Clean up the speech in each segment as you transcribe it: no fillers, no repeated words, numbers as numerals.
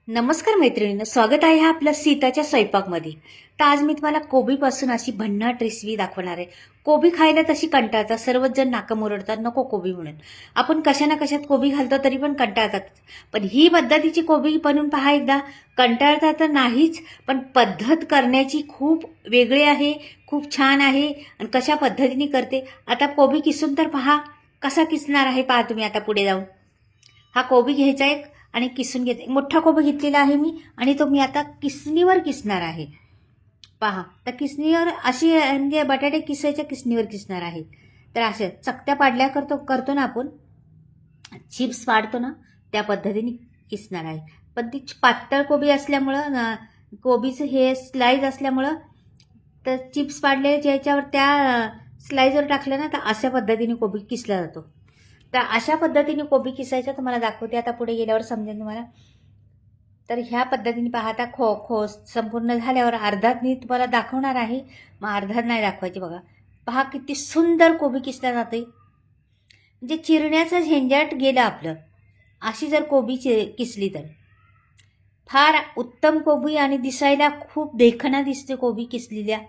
नमस्कार मैत्रिणींनो, स्वागत आहे आपल्या सीताच्या स्वयंपाकमध्ये. तर आज मी तुम्हाला कोबीपासून अशी भन्नाट रेसिपी दाखवणार आहे. कोबी खायला तशी कंटाळतात, सर्वच जण नाकं मुरडतात, नको कोबी म्हणून. आपण कशा ना कशात कोबी घालतो तरी पण कंटाळतात. पण ही पद्धतीची कोबी बनवून पहा एकदा. कंटाळतात तर नाहीच, पण पद्धत करण्याची खूप वेगळी आहे, खूप छान आहे. आणि कशा पद्धतीने करते आता कोबी किसून तर पहा. कसा किसणार आहे पहा तुम्ही आता पुढे जाऊन. हा कोबी घ्यायचा एक आणि किसून घेते. मोठा कोबी घेतलेला आहे मी आणि तो मी आता किसणीवर किसणार आहे. पहा, तर किसणीवर अशी म्हणजे बटाटे किसायच्या किसणीवर किसणार आहे. तर असे चकत्या पाडल्या करतो ना आपण, चिप्स पाडतो ना, त्या पद्धतीने किसणार आहे. पण ती पातळ कोबी असल्यामुळं कोबीचं हे स्लाईज असल्यामुळं तर चिप्स पाडले ज्याच्यावर त्या स्लाईजवर टाकलं ना, तर अशा पद्धतीने कोबी किसला जातो. तर अशा पद्धतीने कोबी किसायचा तुम्हाला दाखवते. आता पुढे गेल्यावर समजेल तुम्हाला. तर ह्या पद्धतीने पाहता खो संपूर्ण झाल्यावर अर्धात मी तुम्हाला दाखवणार आहे. मग अर्धात नाही दाखवायची बघा. पहा किती सुंदर कोबी किसला जाते. म्हणजे चिरण्याचं झंझट गेलं आपलं. अशी जर कोबी किसली तर फार उत्तम कोबी आणि दिसायला खूप देखणा दिसते कोबी किसलेल्या.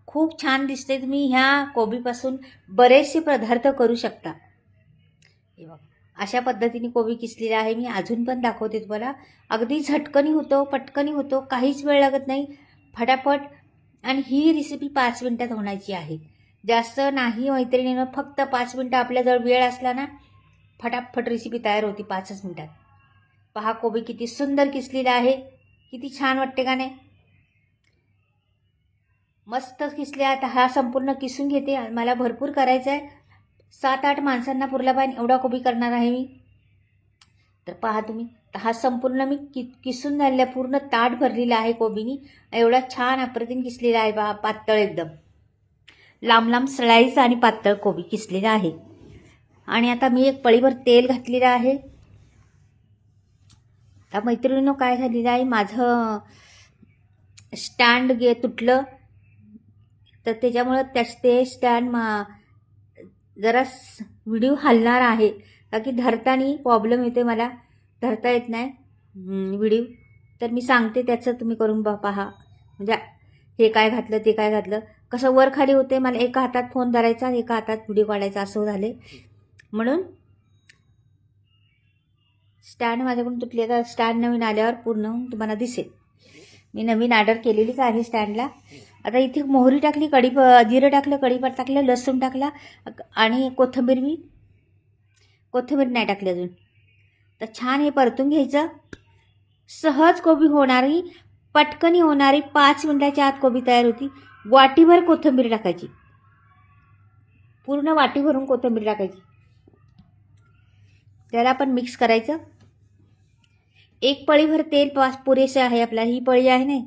खूप छान दिसते. तुम्ही ह्या कोबीपासून बरेचसे पदार्थ करू शकता. हे बघा, अशा पद्धतीने कोबी किसलेला आहे मी. अजून पण दाखवते तुम्हाला. अगदी झटकनी होतो, पटकनी होतो, काहीच वेळ लागत नाही, फटाफट. आणि ही रेसिपी 5 मिनिटात होण्याची आहे, जास्त नाही मैत्रिणीनं. फक्त 5 मिनिटं आपल्याजवळ वेळ असला ना, फटाफट रेसिपी तयार होती 5च मिनिटात. पहा कोबी किती सुंदर किसलेला आहे, किती छान वाटते का नाही. मस्त किसल्या. आता हा संपूर्ण किसून घेते, मला भरपूर करायचं आहे. 7-8 माणसांना पुरला पाहिजे एवढा कोबी करणार आहे मी. तर पहा तुम्ही, हा संपूर्ण मी किसून झालेला पूर्ण ताट भरलेला आहे कोबीनी. एवढा छान अप्रतिम किसलेला आहे पहा. पातळ एकदम लांब लांब स्लाईस आणि पातळ कोबी किसलेला आहे. आणि आता मी एक पळीभर तेल घातलेलं आहे. आता मैत्रिणीनं काय झालेलं आहे, माझं स्टँड तुटलं, तर त्याच्यामुळं ते स्टँड जरा व्हिडिओ हलणार आहे, का की धरताना प्रॉब्लेम येते, मला धरता येत नाही व्हिडिओ. तर मी सांगते त्याचं तुम्ही करून पहा. म्हणजे हे काय घातलं ते काय घातलं कसं वर खाली होते. मला एका हातात फोन धरायचा, एका हातात व्हिडिओ काढायचा, असं झाले. म्हणून स्टँड माझ्याकडून तुटले. तर स्टँड नवीन आल्यावर पूर्ण तुम्हाला दिसेल. मी नवीन ऑर्डर केलेलीच आहे स्टँडला. आता इथे मोहरी टाकली, जिरं टाकलं, कढीपत्ता टाकलं, लसूण टाकला आणि कोथिंबीर नाही टाकली अजून. तर छान हे परतून घ्यायचं. सहज कोबी होणारी, पटकनी होणारी, 5 मिनिटाच्या आत कोबी तयार होती. वाटीभर कोथिंबीर टाकायची, पूर्ण वाटी भरून कोथिंबीर टाकायची. त्याला पण मिक्स करायचं. एक पळीभर तेल पुरेसे आहे आपला. ही पळी आहे नाही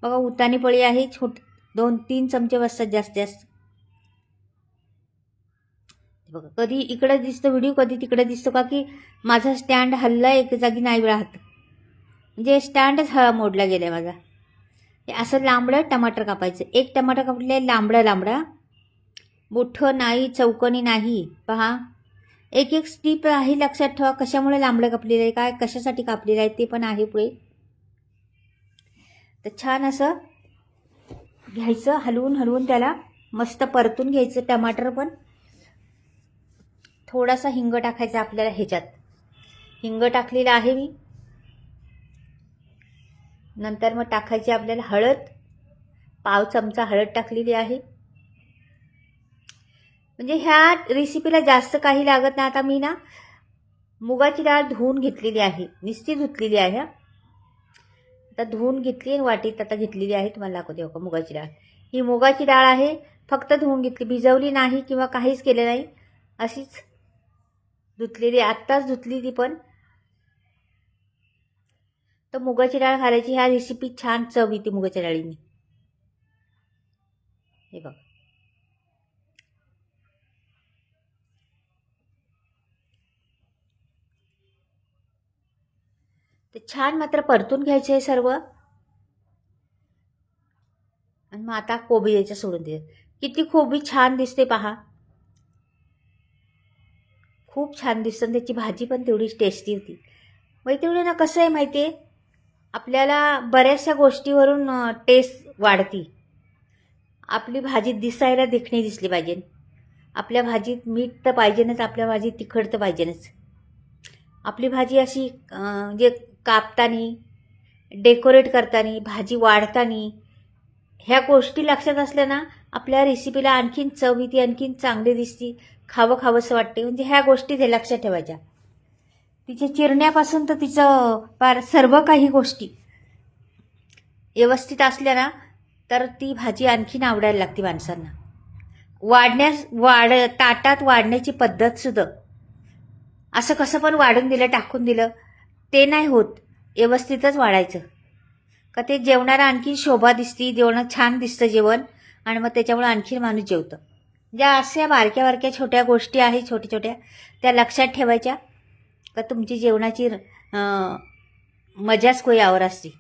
बघा, उतानी पळी आहे, 2-3 चमचे बसतात जास्त जास्त. बघा, कधी इकडे दिसतो व्हिडिओ, कधी तिकडे दिसतो, का की माझा स्टँड हल्ला एक जागी नाही राहत. म्हणजे स्टँडच मोडला गेला माझा. हे असं लांबडं टमाटर कापायचं. एक टमाटर कापले लांबडा, मोठं नाही, चौकनी नाही. पहा, एक स्टीप आहे, लक्षात ठेवा. कशामुळे लांबडं कापलेलं आहे, काय कशासाठी कापलेलं आहे ते पण आहे पुढे. तर छान असं घ्यायचं, हलवून त्याला मस्त परतून घ्यायचं. टमाटर पण थोडासा हिंग टाकायचा आपल्याला ह्याच्यात. हिंग टाकलेला आहे मी. नंतर मग टाकायची आपल्याला हळद. पाव चमचा हळद टाकलेली आहे. म्हणजे ह्या रेसिपीला जास्त काही लागत नाही. आता मी ना मुगाची डाळ धुवून घेतलेली आहे, नुसती धुतलेली आहे. आता धुवून घेतली, वाटीत आता घेतलेली आहे. तुम्हाला दाखवते हो का मुगाची डाळ. ही मुगाची डाळ आहे, फक्त धुवून घेतली, भिजवली नाही किंवा काहीच केलं नाही, अशीच धुतलेली. आत्ताच धुतली ती पण. तर मुगाची डाळ घालायची. ह्या रेसिपीत छान चव येते मुगाच्या डाळीने. हे बघ, ते छान मात्र परतून घ्यायचं आहे सर्व. आणि मग आता कोबी द्यायचं सोडून दे. किती कोबी छान दिसते पहा, खूप छान दिसतं. त्याची भाजी पण तेवढीच टेस्टी होती. मैत्रिणींना कसं आहे माहिती आहे, आपल्याला बऱ्याचशा गोष्टीवरून टेस्ट वाढती. आपली भाजी दिसायला देखणी दिसली पाहिजे. आपल्या भाजीत मीठ तर पाहिजेनच, आपल्या भाजीत तिखट तर पाहिजेनच. आपली भाजी अशी म्हणजे कापतानी, डेकोरेट करताना, भाजी वाढताना ह्या गोष्टी लक्षात असल्या ना, आपल्या रेसिपीला आणखीन चव येते, आणखीन चांगली दिसती, खावं खावंसं वाटते. म्हणजे ह्या गोष्टी ते लक्षात ठेवायच्या. तिचे चिरण्यापासून तर तिचं फार सर्व काही गोष्टी व्यवस्थित असल्या ना, तर ती भाजी आणखीन आवडायला लागते माणसांना. ताटात वाढण्याची पद्धतसुद्धा असं कसं पण वाढून दिलं, टाकून दिलं ते नाही होत. व्यवस्थितच वाढायचं का ते जेवणाला आणखी शोभा दिसती, जेवणात छान दिसतं जेवण, आणि मग त्याच्यामुळे आणखीन माणूस जेवतं. ज्या अशा बारक्या बारक्या छोट्या गोष्टी आहेत, छोट्या छोट्या, त्या लक्षात ठेवायच्या का तुमची जेवणाची मजाच कोई और असते.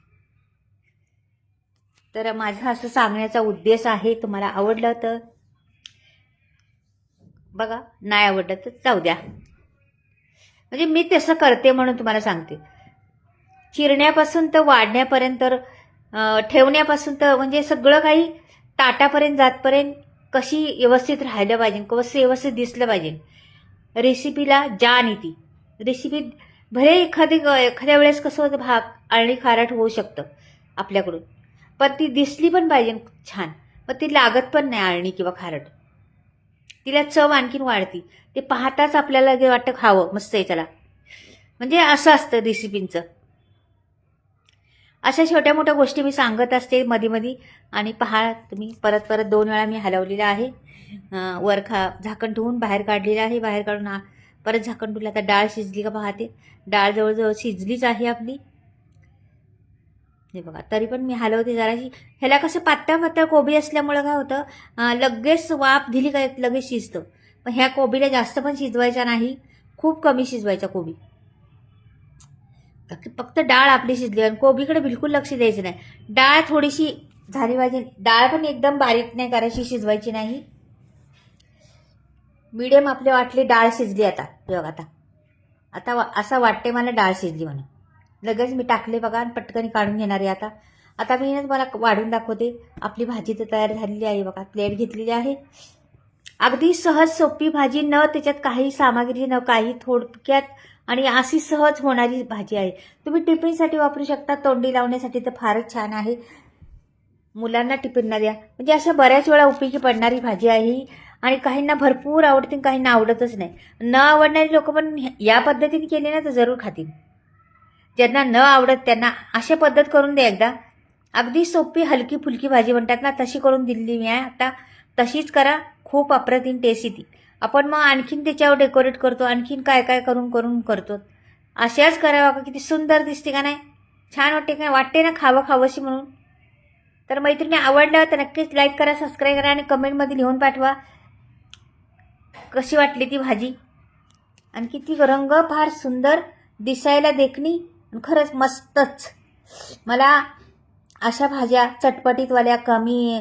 तर माझा असं सांगण्याचा उद्देश आहे. तुम्हाला आवडलं तर बघा, नाही आवडलं तर जाऊ द्या. म्हणजे मी तसं करते म्हणून तुम्हाला सांगते. चिरण्यापासून तर वाढण्यापर्यंत, ठेवण्यापासून तर म्हणजे सगळं काही ताटापर्यंत जातपर्यंत कशी व्यवस्थित राहायला पाहिजे, कसं व्यवस्थित दिसलं पाहिजे. रेसिपीला जान येते. रेसिपी भले एखाद्या वेळेस कसं होतं, भाग आळणी खारट होऊ शकतं आपल्याकडून, पण ती दिसली पण पाहिजे छान. मग ती लागत पण नाही आळणी किंवा खारट. तिला चव आणखीन वाढती. ते पाहताच आपल्याला वाटतं खावं, मस्त आहे चला. म्हणजे असं असतं रेसिपींचं. अशा छोट्या मोठ्या गोष्टी मी सांगत असते मध्ये. आणि पहा तुम्ही, परत 2 वेळा मी हलवलेलं आहे. वर झाकण ठेवून बाहेर काढलेलं आहे. बाहेर काढून परत झाकण ठेवलं. आता डाळ शिजली का पाहते. डाळ जवळजवळ शिजलीच आहे आपली. हे बघा, तरी पण मी हलवते जराशी. ह्याला कसं पातळ कोबी असल्यामुळं काय होतं, लगेच वाफ दिली का लगेच शिजतं. पण ह्या कोबीला जास्त पण शिजवायचा नाही, खूप कमी शिजवायचा कोबी. फक्त डाळ आपली शिजली, आणि कोबीकडे बिलकुल लक्ष द्यायचं नाही. डाळ थोडीशी झाली पाहिजे. डाळ पण एकदम बारीक नाही करायची, शिजवायची नाही. मीडियम आपली वाटली डाळ शिजली. आता बघा, आता असं वाटते मला डाळ शिजली म्हणून. लगेच मी टाकले बघा, आणि पटकन काढून घेणार आहे. आता मी तुम्हाला वाढून दाखवते. आपली भाजी तर तयार झालेली आहे बघा. प्लेट घेतलेली आहे. अगदी सहज सोपी भाजी, न त्याच्यात काही सामग्री, न काही, थोडक्यात आणि अशी सहज होणारी भाजी आहे. तुम्ही टिफिनसाठी वापरू शकता, तोंडी लावण्यासाठी तर फारच छान आहे. मुलांना टिफिनला द्या, म्हणजे अशा बऱ्याच वेळा उपयोगी पडणारी भाजी आहे. आणि काहींना भरपूर आवडते, काहींना आवडतच नाही. न आवडणारी लोक पण या पद्धतीने केली ना तर जरूर खातील. ज्यांना न आवडत त्यांना अशा पद्धत करून द्या एकदा. अगदी सोपी हलकी फुलकी भाजी म्हणतात ना, तशी करून दिली मी आहे. आता तशीच करा, खूप अप्रतिम टेस्ट येते. आपण मग आणखीन त्याच्यावर डेकोरेट करतो, आणखीन काय काय करून करतो. अशाच करा बघा, किती सुंदर दिसते का नाही, छान वाटते का, वाटते ना खावंशी म्हणून. तर मैत्रिणी, आवडलं तर नक्कीच लाईक करा, सबस्क्राईब करा, आणि कमेंटमध्ये लिहून पाठवा कशी वाटली ती भाजी. आणि किती रंग फार सुंदर, दिसायला देखणी, खरंच मस्तच. मला अशा भाज्या चटपटीतवाल्या, कमी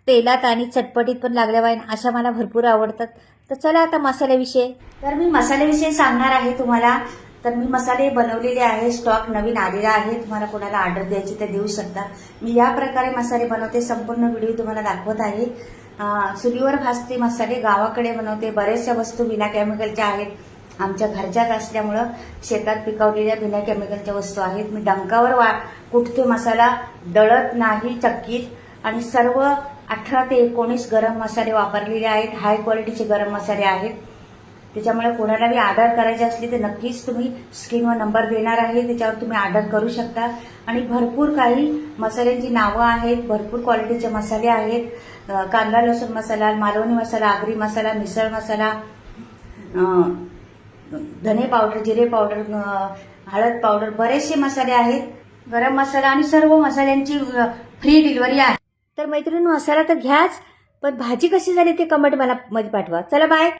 तेलात आणि चटपटीत पण लागल्या पाहिजे, अशा मला भरपूर आवडतात. तर चला आता मसाल्याविषयी. तर मी मसाल्याविषयी सांगणार आहे तुम्हाला. तर मी मसाले बनवलेले आहे, स्टॉक नवीन आलेला आहे. तुम्हाला कोणाला ऑर्डर द्यायची तर देऊ शकता. मी या प्रकारे मसाले बनवते, संपूर्ण व्हिडिओ तुम्हाला दाखवत आहे. चुलीवर भाजते मसाले, गावाकडे बनवते. बऱ्याचशा वस्तू बिना केमिकलच्या आहेत. आमच्या घरच्याच असल्यामुळं शेतात पिकवलेल्या बिना केमिकलच्या वस्तू आहेत. मी डंकावर कुठते मसाला दळत नाही चक्कीत. आणि सर्व 18 ते 19 गरम मसाले वापरलेले आहेत. हाय क्वालिटीचे गरम मसाले आहेत. त्याच्यामुळे कोणाला बी ऑर्डर करायची असली तर नक्कीच तुम्ही स्क्रीनवर नंबर देणार आहे, त्याच्यावर तुम्ही ऑर्डर करू शकता. आणि भरपूर काही मसाल्यांची नावं आहेत, भरपूर क्वालिटीचे मसाले आहेत. कांदा लसूण मसाला, मालवणी मसाला, आगरी मसाला, मिसळ मसाला, धने पावडर, जिरे पावडर, हळद पावडर, बरेचसे मसाले आहेत. गरम मसाला आणि सर्व मसाल्यांची फ्री डिलिव्हरी आहे. तर मैत्रिणी, मसाला तर घ्याच, पण भाजी कशी झाली ते कमेंट मला मध्ये पाठवा. चला बाय.